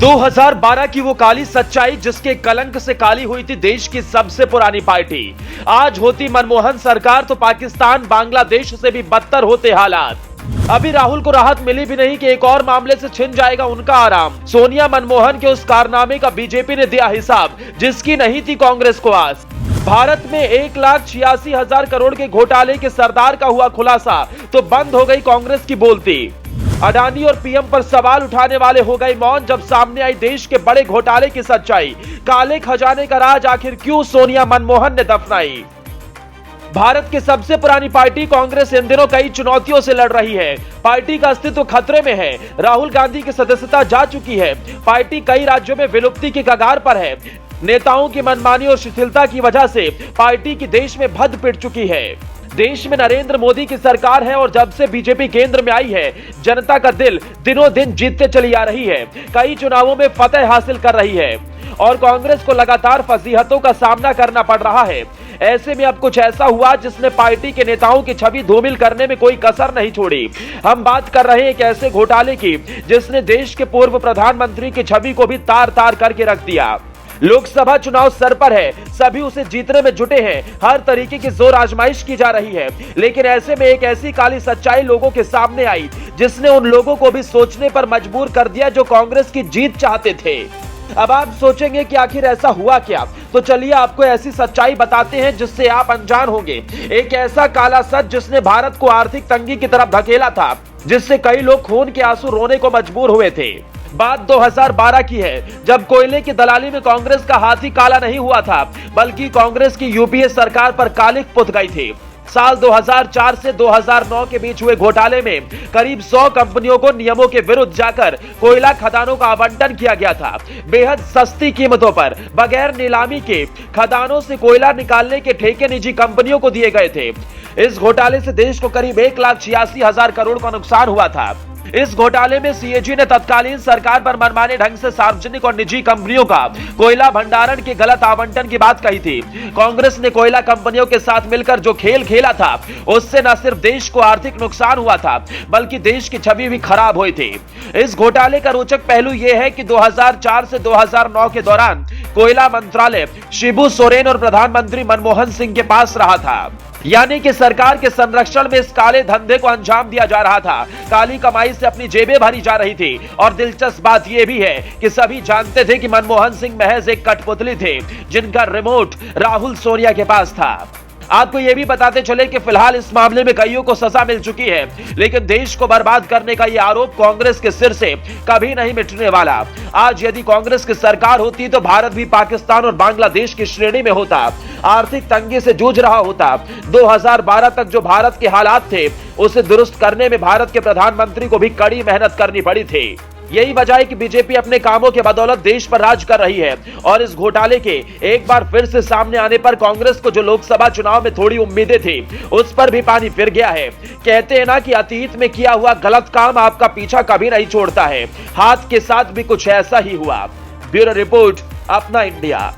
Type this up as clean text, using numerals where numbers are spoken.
2012 की वो काली सच्चाई जिसके कलंक से काली हुई थी देश की सबसे पुरानी पार्टी। आज होती मनमोहन सरकार तो पाकिस्तान बांग्लादेश से भी बदतर होते हालात। अभी राहुल को राहत मिली भी नहीं कि एक और मामले से छिन जाएगा उनका आराम। सोनिया मनमोहन के उस कारनामे का बीजेपी ने दिया हिसाब जिसकी नहीं थी कांग्रेस को आस। भारत में 1,86,000 करोड़ के घोटाले के सरदार का हुआ खुलासा तो बंद हो गई कांग्रेस की बोलती। अडानी और पीएम पर सवाल उठाने वाले हो गए मौन जब सामने आई देश के बड़े घोटाले की सच्चाई। काले खजाने का राज आखिर क्यों सोनिया मनमोहन ने दफनाई। भारत की सबसे पुरानी पार्टी कांग्रेस इन दिनों कई चुनौतियों से लड़ रही है। पार्टी का अस्तित्व खतरे में है। राहुल गांधी की सदस्यता जा चुकी है। पार्टी कई राज्यों में विलुप्ति की कगार पर है। नेताओं की मनमानी और शिथिलता की वजह से पार्टी की देश में भद्द पिट चुकी है। देश में नरेंद्र मोदी की सरकार है और जब से बीजेपी केंद्र में आई है जनता का दिल दिनों दिन जीतते चली आ रही है। कई चुनावों में फतह हासिल कर रही है और कांग्रेस को लगातार फजीहतों का सामना करना पड़ रहा है। ऐसे में अब कुछ ऐसा हुआ जिसने पार्टी के नेताओं की छवि धूमिल करने में कोई कसर नहीं छोड़ी। हम बात कर रहे हैं एक ऐसे घोटाले की जिसने देश के पूर्व प्रधानमंत्री की छवि को भी तार तार करके रख दिया। लोकसभा चुनाव सर पर है, सभी उसे जीतने में जुटे हैं। हर तरीके की जोर आजमाइश की जा रही है, लेकिन ऐसे में एक ऐसी काली सच्चाई लोगों के सामने आई जिसने उन लोगों को भी सोचने पर मजबूर कर दिया जो कांग्रेस की जीत चाहते थे। अब आप सोचेंगे कि आखिर ऐसा हुआ क्या, तो चलिए आपको ऐसी सच्चाई बताते हैं जिससे आप अनजान होंगे। एक ऐसा काला सच जिसने भारत को आर्थिक तंगी की तरफ धकेला था, जिससे कई लोग खून के आंसू रोने को मजबूर हुए थे। बात 2012 की है जब कोयले की दलाली में कांग्रेस का हाथ ही काला नहीं हुआ था, बल्कि कांग्रेस की यूपीए सरकार पर कालिख पुत गई थी। साल 2004 से 2009 के बीच हुए घोटाले में करीब 100 कंपनियों को नियमों के विरुद्ध जाकर कोयला खदानों का आवंटन किया गया था। बेहद सस्ती कीमतों पर बगैर नीलामी के खदानों से कोयला निकालने के ठेके निजी कंपनियों को दिए गए थे। इस घोटाले से देश को करीब 1,86,000 करोड़ का नुकसान हुआ था। इस घोटाले में सीएजी ने तत्कालीन सरकार पर मनमाने ढंग से सार्वजनिक और निजी कंपनियों का कोयला भंडारण के गलत आवंटन की बात कही थी। कांग्रेस ने कोयला कंपनियों के साथ मिलकर जो खेल खेला था उससे न सिर्फ देश को आर्थिक नुकसान हुआ था बल्कि देश की छवि भी खराब हुई थी। इस घोटाले का रोचक पहलू यह है कि 2004 से 2009 के दौरान कोयला मंत्रालय शिबू सोरेन और प्रधानमंत्री मनमोहन सिंह के पास रहा था, यानी कि सरकार के संरक्षण में इस काले धंधे को अंजाम दिया जा रहा था। काली कमाई से अपनी जेबें भरी जा रही थी और दिलचस्प बात यह भी है कि सभी जानते थे कि मनमोहन सिंह महज एक कठपुतली थे जिनका रिमोट राहुल सोनिया के पास था। आपको यह भी बताते चले कि फिलहाल इस मामले में कईयों को सजा मिल चुकी है, लेकिन देश को बर्बाद करने का यह आरोप कांग्रेस के सिर से कभी नहीं मिटने वाला। आज यदि कांग्रेस की सरकार होती तो भारत भी पाकिस्तान और बांग्लादेश की श्रेणी में होता, आर्थिक तंगी से जूझ रहा होता। 2012 तक जो भारत के हालात थे उसे दुरुस्त करने में भारत के प्रधानमंत्री को भी कड़ी मेहनत करनी पड़ी थी। यही वजह है कि बीजेपी अपने कामों के बदौलत देश पर राज कर रही है और इस घोटाले के एक बार फिर से सामने आने पर कांग्रेस को जो लोकसभा चुनाव में थोड़ी उम्मीदें थी उस पर भी पानी फिर गया है। कहते हैं ना कि अतीत में किया हुआ गलत काम आपका पीछा कभी नहीं छोड़ता है। हाथ के साथ भी कुछ ऐसा ही हुआ। ब्यूरो रिपोर्ट, अपना इंडिया।